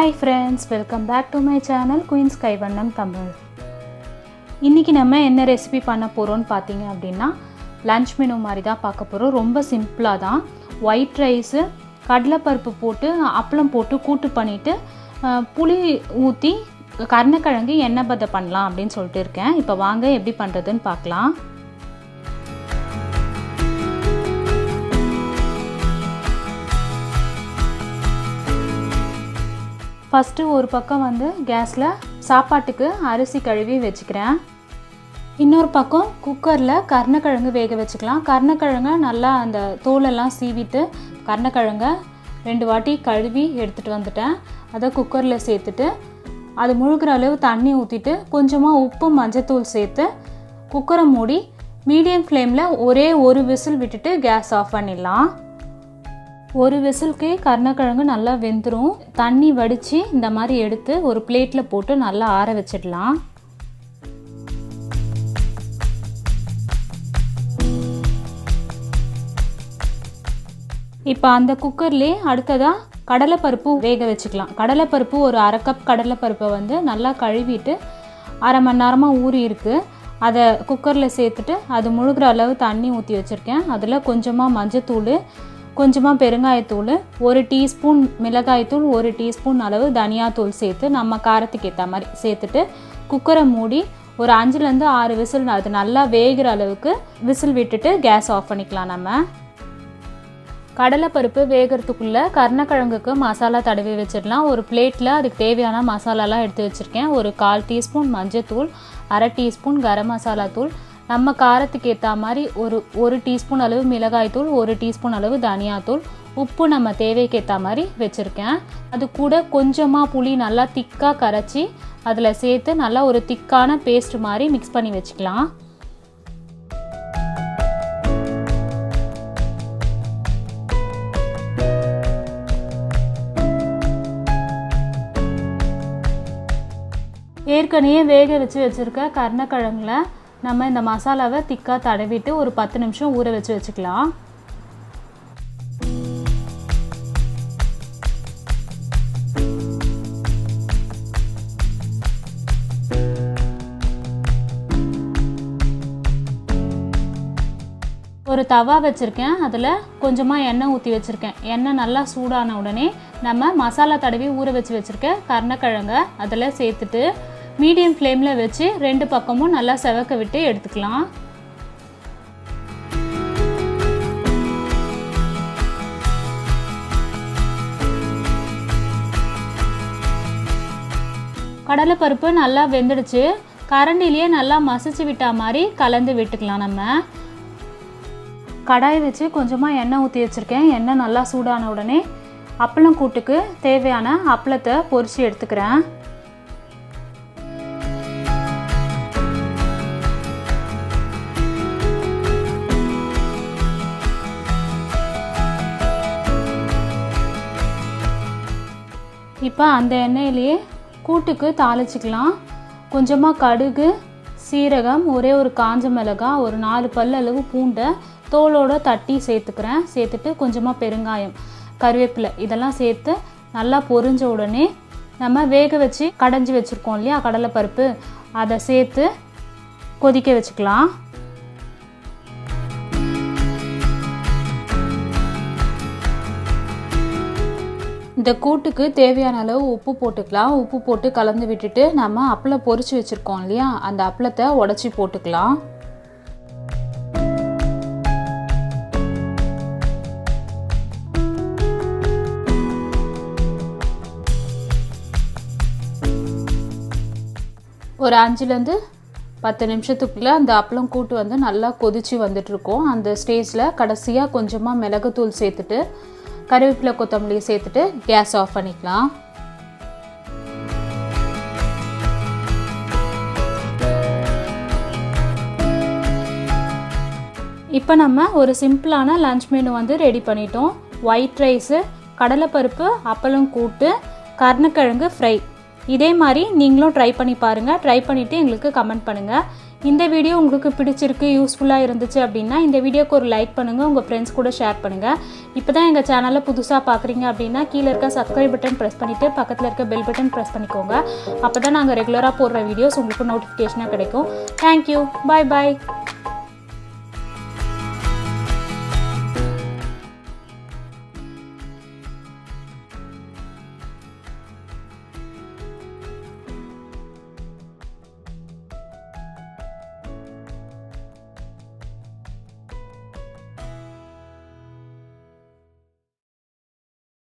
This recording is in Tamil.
Hi friends, welcome back to my channel Queen's Kaivannam Tamil. இன்னைக்கு நம்ம என்ன ரெசிபி பண்ண போறோம்னு பாத்தீங்க அப்படினா லஞ்ச் மெனு மாதிரி தான் பார்க்க போறோம். ரொம்ப சிம்பிளா தான். ஒயிட் ரைஸ், கடலை பருப்பு போட்டு அப்பளம் போட்டு கூட்டு பண்ணிட்டு புளி ஊத்தி கருணக்கிழங்கு எண்ணெய் பத பண்ணலாம் அப்படினு சொல்லிட்டு இருக்கேன். இப்போ வாங்க எப்படி பண்றதுன்னு பார்க்கலாம். ஃபர்ஸ்ட் ஒரு பக்கம் வந்து கேஸ்ல சாப்பாட்டுக்கு அரிசி கழுவி வெச்சுக்கிறேன். இன்னொரு பக்கம் குக்கர்ல கருணக்கிழங்கு வேக வெச்சுக்கலாம். கருணக்கிழங்க நல்லா அந்த தோல் எல்லாம் சீவிட்டு கருணக்கிழங்க ரெண்டு வாட்டி கழுவி எடுத்துட்டு வந்துட்டேன். அத குக்கர்ல சேர்த்துட்டு அது முழுகுற அளவு தண்ணி ஊத்திட்டு கொஞ்சமா உப்பு மஞ்சள் சேர்த்து குக்கரை மூடி மீடியம் ஃப்ளேம்ல ஒரே ஒரு விசில் விட்டுட்டு கேஸ் ஆஃப் பண்ணிடலாம். ஒரு விசிலுக்கு கருணக்கிழங்கு நல்லா வெந்துரும். தண்ணி வடிச்சு இந்த மாதிரி எடுத்து ஒரு பிளேட்ல போட்டு நல்லா ஆற வச்சிடலாம். இப்போ அந்த குக்கர்லயே அடுத்ததா கடலை பருப்பு வேக வச்சுக்கலாம். கடலை பருப்பு ஒரு அரை கப் கடலை பருப்பை வந்து நல்லா கழுவிட்டு அரை மணி நேரமா ஊறி இருக்கு. அதை குக்கர்ல சேர்த்துட்டு அது முழுகிற அளவு தண்ணி ஊற்றி வச்சிருக்கேன். அதில் கொஞ்சமா மஞ்சத்தூள், கொஞ்சமா பெருங்காயத்தூள், 1 டீஸ்பூன் மிளகாய்த்தூள், 1 டீஸ்பூன் அளவு தனியாத்தூள் சேர்த்து நம்ம காரத்துக்கு ஏற்ற மாதிரி சேர்த்துட்டு குக்கரை மூடி ஒரு 5லேருந்து 6 விசில் அது நல்லா வேகிற அளவுக்கு விசில் விட்டுட்டு கேஸ் ஆஃப் பண்ணிக்கலாம். நம்ம கடலை பருப்பு வேகிறதுக்குள்ள கருணக்கிழங்குக்கு மசாலா தடவி வச்சிடலாம். ஒரு பிளேட்ல அதுக்கு தேவையான மசாலாலாம் எடுத்து வச்சிருக்கேன். ஒரு 1/4 டீஸ்பூன் மஞ்சத்தூள், 1/2 டீஸ்பூன் கரம் மசாலா தூள், நம்ம காரத்துக்கு ஏற்ற மாதிரி ஒரு டீஸ்பூன் அளவு மிளகாய்த்தூள், 1 டீஸ்பூன் அளவு தனியாத்தூள், உப்பு நம்ம தேவைக்கு ஏற்ற மாதிரி வச்சுருக்கேன். அது கூட கொஞ்சமாக புளி நல்லா திக்காக கரைச்சி அதில் சேர்த்து நல்லா ஒரு திக்கான பேஸ்ட் மாதிரி மிக்ஸ் பண்ணி வச்சுக்கலாம். ஏற்கனவே வேக வச்சுருக்க கருணக்கிழங்குல நம்ம இந்த மசாலாவை திக்காக தடவிட்டு ஒரு 10 நிமிஷம் ஊற வச்சுக்கலாம். ஒரு தவா வச்சுருக்கேன். அதில் கொஞ்சமாக எண்ணெய் ஊற்றி வச்சுருக்கேன். எண்ணெய் நல்லா சூடான உடனே நம்ம மசாலா தடவி ஊற வச்சுருக்க கருணக்கிழங்கை அதில் சேர்த்துட்டு மீடியம் ஃப்ளேமில் வச்சு 2 பக்கமும் நல்லா செவக்க விட்டு எடுத்துக்கலாம். கடலை பருப்பு நல்லா வெந்துடுச்சு. கரண்டிலேயே நல்லா மசிச்சு விட்டா மாதிரி கலந்து விட்டுக்கலாம். நம்ம கடாய் வச்சு கொஞ்சமாக எண்ணெய் ஊற்றி வச்சுருக்கேன். எண்ணெய் நல்லா சூடான உடனே அப்பளம் கூட்டுக்கு தேவையான அப்பளத்தை பொரிச்சு எடுத்துக்கிறேன். இப்போ அந்த எண்ணெயிலேயே கூட்டுக்கு தாளிச்சிக்கலாம். கொஞ்சமாக கடுகு, சீரகம், ஒரே ஒரு காஞ்ச மிளகாய், ஒரு 4 பல் அளவு பூண்டை தோலோட தட்டி சேர்த்துக்கிறேன். சேர்த்துட்டு கொஞ்சமாக பெருங்காயம், கருவேப்பிலை இதெல்லாம் சேர்த்து நல்லா பொரிஞ்ச உடனே நம்ம வேக வச்சு கடைஞ்சி வச்சுருக்கோம் இல்லையா கடலை பருப்பு, அதை சேர்த்து கொதிக்க வச்சுக்கலாம். இந்த கூட்டுக்கு தேவையான அளவு உப்பு போட்டுக்கலாம். உப்பு போட்டு கலந்து விட்டுட்டு நம்ம அப்பளம் பொரிச்சு வச்சுருக்கோம் இல்லையா அந்த அப்பளத்தை உடச்சி போட்டுக்கலாம். ஒரு 5லேருந்து 10 நிமிஷத்துக்குள்ளே அந்த அப்பளம் கூட்டு வந்து நல்லா கொதிச்சு வந்துட்டுருக்கோம். அந்த ஸ்டேஜில் கடைசியாக கொஞ்சமாக மிளகுத்தூள் சேர்த்துட்டு கருவேப்பிலை கொத்தமல்லி சேர்த்துட்டு கேஸ் ஆஃப் பண்ணிக்கலாம். இப்போ நம்ம ஒரு சிம்பிளான லஞ்ச் மெனு வந்து ரெடி பண்ணிட்டோம். ஒயிட் ரைஸு, கடலை பருப்பு, அப்பளம் கூட்டு, கருணக்கிழங்கு ஃப்ரை. இதே மாதிரி நீங்களும் ட்ரை பண்ணி பாருங்கள். ட்ரை பண்ணிவிட்டு எங்களுக்கு கமெண்ட் பண்ணுங்கள். இந்த வீடியோ உங்களுக்கு பிடிச்சிருக்கு யூஸ்ஃபுல்லாக இருந்துச்சு அப்படின்னா இந்த வீடியோக்கு ஒரு லைக் பண்ணுங்கள், உங்கள் ஃப்ரெண்ட்ஸ் கூட ஷேர் பண்ணுங்கள். இப்போ தான் எங்கள் சேனலை புதுசாக பார்க்குறீங்க அப்படின்னா கீழே இருக்க சப்ஸ்கிரைப் பட்டன் ப்ரெஸ் பண்ணிவிட்டு பக்கத்தில் இருக்க பெல் பட்டன் ப்ரெஸ் பண்ணிக்கோங்க. அப்போ தான் நாங்கள் ரெகுலராக போடுற வீடியோஸ் உங்களுக்கு நோட்டிஃபிகேஷனாக கிடைக்கும். தேங்க்யூ. பாய் பாய்.